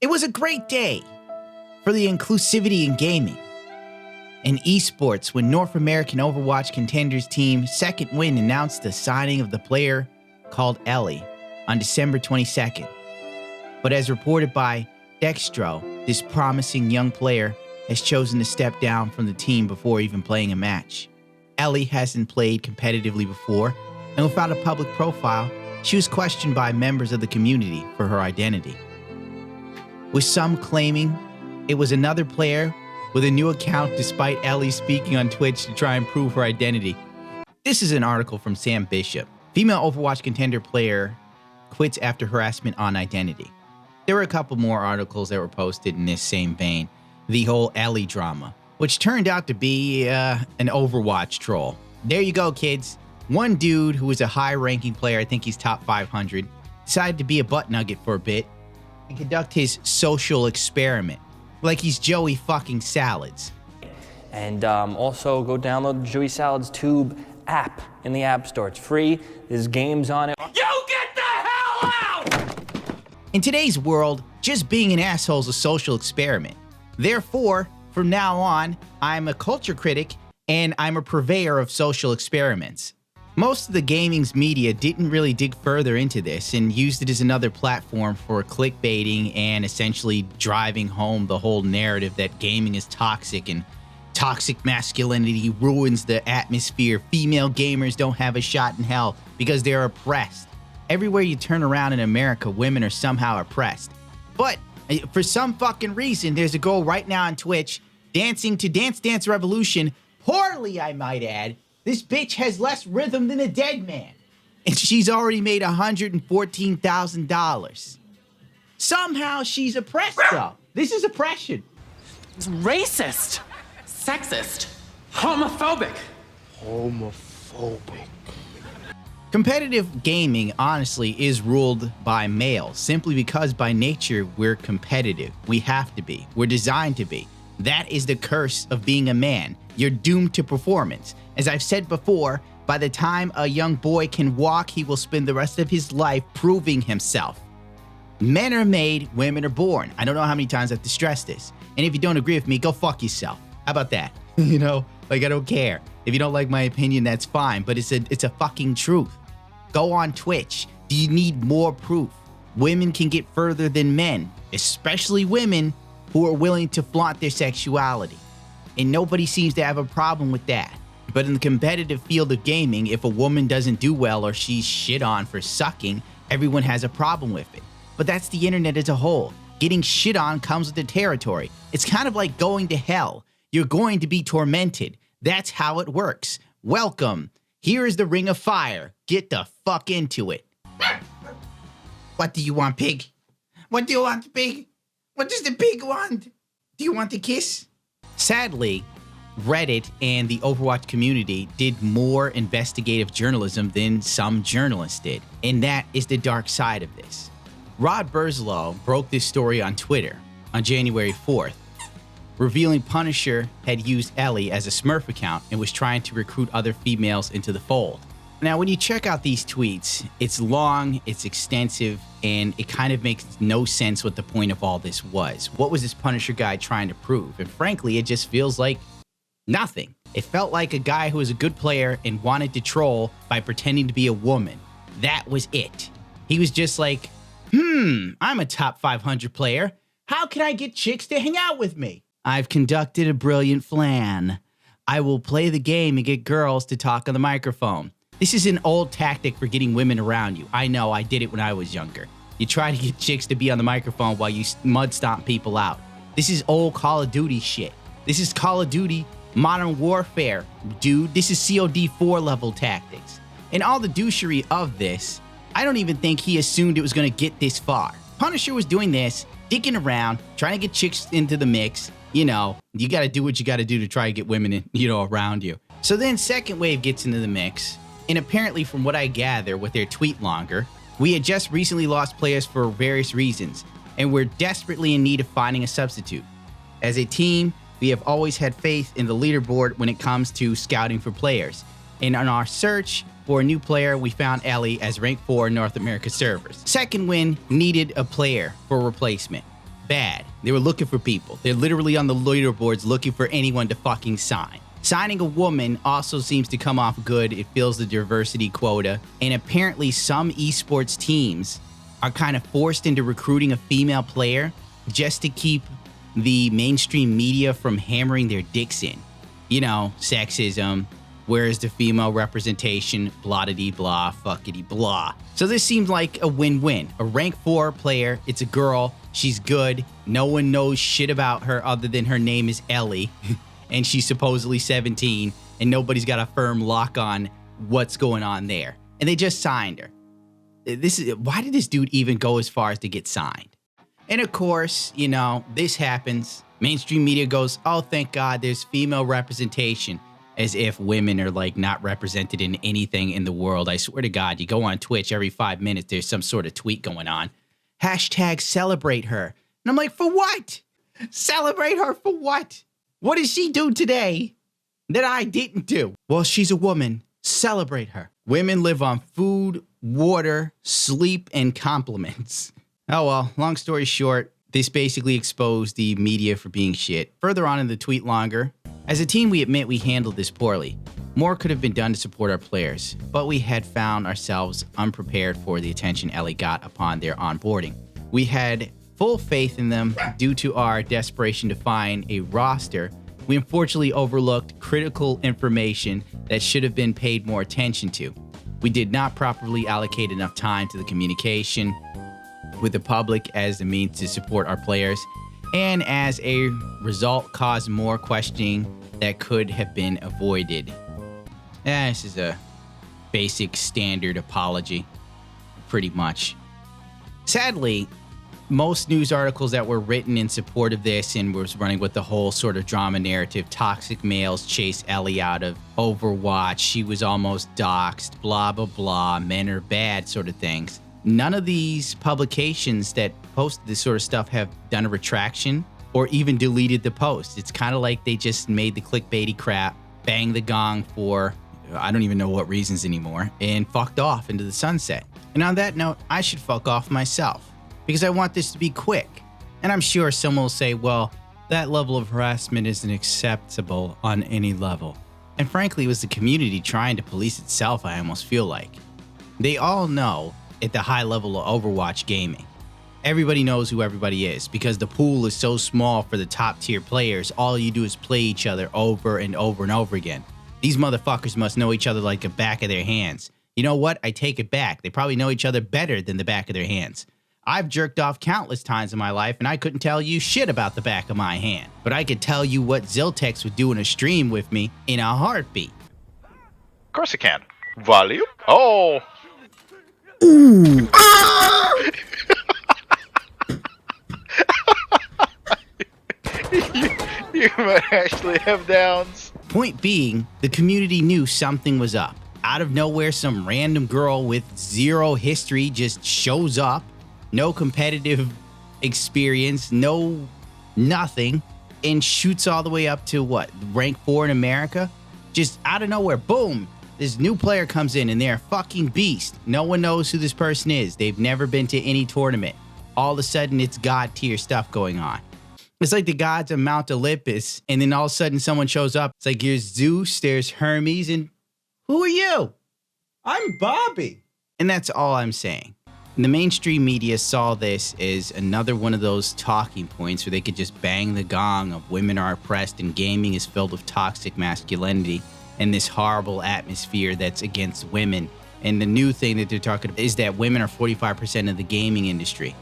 It was a great day for the inclusivity in gaming and esports when North American Overwatch Contenders team Second Wind announced the signing of the player called Ellie on December 22nd. But as reported by Dextro, this promising young player has chosen to step down from the team before even playing a match. Ellie hasn't played competitively before, and without a public profile, she was questioned by members of the community for her identity, with some claiming it was another player with a new account despite Ellie speaking on Twitch to try and prove her identity. This is an article from Sam Bishop. Female Overwatch contender player quits after harassment on identity. There were a couple more articles that were posted in this same vein. The whole Ellie drama, which turned out to be an Overwatch troll. There you go, kids. One dude who was a high-ranking player, I think he's top 500, decided to be a butt nugget for a bit and conduct his social experiment, like he's Joey fucking Salads. And also go download the Joey Salads Tube app in the App Store. It's free. There's games on it. You get the hell out! In today's world, just being an asshole is a social experiment. Therefore, from now on, I'm a culture critic and I'm a purveyor of social experiments. Most of the gaming's media didn't really dig further into this and used it as another platform for clickbaiting and essentially driving home the whole narrative that gaming is toxic and toxic masculinity ruins the atmosphere. Female gamers don't have a shot in hell because they're oppressed. Everywhere you turn around in America, women are somehow oppressed. But for some fucking reason, there's a girl right now on Twitch dancing to Dance Dance Revolution, poorly I might add. This bitch has less rhythm than a dead man. And she's already made $114,000. Somehow she's oppressed though. This is oppression. It's racist, sexist, homophobic. Competitive gaming, honestly, is ruled by males simply because by nature we're competitive. We have to be. We're designed to be. That is the curse of being a man. You're doomed to performance. As I've said before, by the time a young boy can walk, he will spend the rest of his life proving himself. Men are made, women are born. I don't know how many times I have to stress this. And if you don't agree with me, go fuck yourself. How about that? You know, like I don't care. If you don't like my opinion, that's fine, but it's a fucking truth. Go on Twitch. Do you need more proof? Women can get further than men, especially women who are willing to flaunt their sexuality. And nobody seems to have a problem with that. But in the competitive field of gaming, if a woman doesn't do well or she's shit on for sucking, everyone has a problem with it. But that's the internet as a whole. Getting shit on comes with the territory. It's kind of like going to hell. You're going to be tormented. That's how it works. Welcome. Here is the Ring of Fire. Get the fuck into it. What do you want, pig? What do you want, pig? What does the pig want? Do you want a kiss? Sadly, Reddit and the Overwatch community did more investigative journalism than some journalists did. And that is the dark side of this. Rod Burslow broke this story on Twitter on January 4th, revealing Punisher had used Ellie as a Smurf account and was trying to recruit other females into the fold. Now, when you check out these tweets, it's long, it's extensive, and it kind of makes no sense what the point of all this was. What was this Punisher guy trying to prove? And frankly, it just feels like nothing. It felt like a guy who was a good player and wanted to troll by pretending to be a woman. That was it. He was just like, I'm a top 500 player. How can I get chicks to hang out with me? I've conducted a brilliant plan. I will play the game and get girls to talk on the microphone. This is an old tactic for getting women around you. I know, I did it when I was younger. You try to get chicks to be on the microphone while you mud stomp people out. This is old Call of Duty shit. This is Call of Duty Modern Warfare, dude. This is COD 4 level tactics. And all the douchery of this, I don't even think he assumed it was gonna get this far. Punisher was doing this, dicking around, trying to get chicks into the mix. You know, you gotta do what you gotta do to try to get women in, around you. So then Second Wave gets into the mix. And apparently, from what I gather with their tweet longer, we had just recently lost players for various reasons, and we're desperately in need of finding a substitute. As a team, we have always had faith in the leaderboard when it comes to scouting for players. And on our search for a new player, we found Ellie as rank 4 North America servers. Second Wind needed a player for replacement. bad. They were looking for people. They're literally on the leaderboards looking for anyone to fucking sign. Signing a woman also seems to come off good. It fills the diversity quota. And apparently some esports teams are kind of forced into recruiting a female player just to keep the mainstream media from hammering their dicks in. You know, sexism, where's the female representation, blah-de-dee-blah, fuckity-blah. So this seems like a win-win. A rank 4 player, it's a girl, she's good, no one knows shit about her other than her name is Ellie, and she's supposedly 17, and nobody's got a firm lock on what's going on there. And they just signed her. Why did this dude even go as far as to get signed? And of course, you know, this happens. Mainstream media goes, oh, thank God, there's female representation. As if women are like not represented in anything in the world. I swear to God, you go on Twitch every 5 minutes, there's some sort of tweet going on. Hashtag celebrate her. And I'm like, for what? Celebrate her for what? What did she do today that I didn't do? Well, she's a woman. Celebrate her. Women live on food, water, sleep, and compliments. Oh well, long story short, this basically exposed the media for being shit. Further on in the tweet longer, as a team, we admit we handled this poorly. More could have been done to support our players, but we had found ourselves unprepared for the attention Ellie got upon their onboarding. We had full faith in them due to our desperation to find a roster. We unfortunately overlooked critical information that should have been paid more attention to. We did not properly allocate enough time to the communication with the public as a means to support our players, and as a result caused more questioning that could have been avoided. This is a basic standard apology, pretty much. Sadly, most news articles that were written in support of this and was running with the whole sort of drama narrative, toxic males chase Ellie out of Overwatch, she was almost doxxed, blah, blah, blah, men are bad sort of things. None of these publications that posted this sort of stuff have done a retraction or even deleted the post. It's kind of like they just made the clickbaity crap, banged the gong for, I don't even know what reasons anymore, and fucked off into the sunset. And on that note, I should fuck off myself because I want this to be quick. And I'm sure someone will say, well, that level of harassment isn't acceptable on any level. And frankly, it was the community trying to police itself, I almost feel like. They all know at the high level of Overwatch gaming, everybody knows who everybody is because the pool is so small for the top tier players. All you do is play each other over and over and over again. These motherfuckers must know each other like the back of their hands. You know what? I take it back. They probably know each other better than the back of their hands. I've jerked off countless times in my life and I couldn't tell you shit about the back of my hand, but I could tell you what Ziltex would do in a stream with me in a heartbeat. Of course you can. Volume? Oh! Ooh. you might actually have downs. Point being, the community knew something was up. Out of nowhere, some random girl with zero history just shows up. No competitive experience, no nothing, and shoots all the way up to what? Rank 4 in America? Just out of nowhere, boom! This new player comes in and they're a fucking beast. No one knows who this person is. They've never been to any tournament. All of a sudden, it's God tier stuff going on. It's like the gods of Mount Olympus, and then all of a sudden someone shows up. It's like, here's Zeus, there's Hermes, and who are you? I'm Bobby. And that's all I'm saying. And the mainstream media saw this as another one of those talking points where they could just bang the gong of women are oppressed and gaming is filled with toxic masculinity and this horrible atmosphere that's against women. And the new thing that they're talking about is that women are 45% of the gaming industry.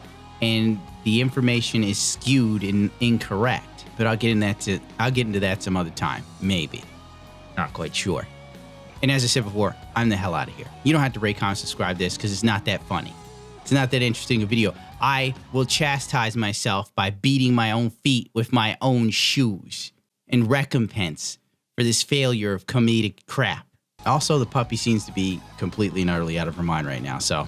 And the information is skewed and incorrect. But I'll get into that some other time. Maybe. Not quite sure. And as I said before, I'm the hell out of here. You don't have to rate, comment, subscribe this because it's not that funny. It's not that interesting a video. I will chastise myself by beating my own feet with my own shoes in recompense for this failure of comedic crap. Also, the puppy seems to be completely and utterly out of her mind right now, so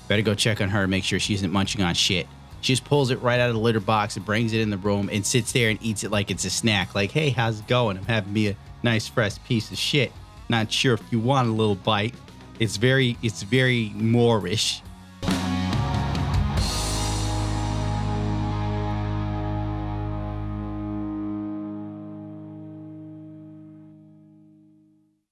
better go check on her and make sure she isn't munching on shit. She just pulls it right out of the litter box and brings it in the room and sits there and eats it like it's a snack. Like, hey, how's it going? I'm having me a nice fresh piece of shit. Not sure if you want a little bite. It's very Moorish.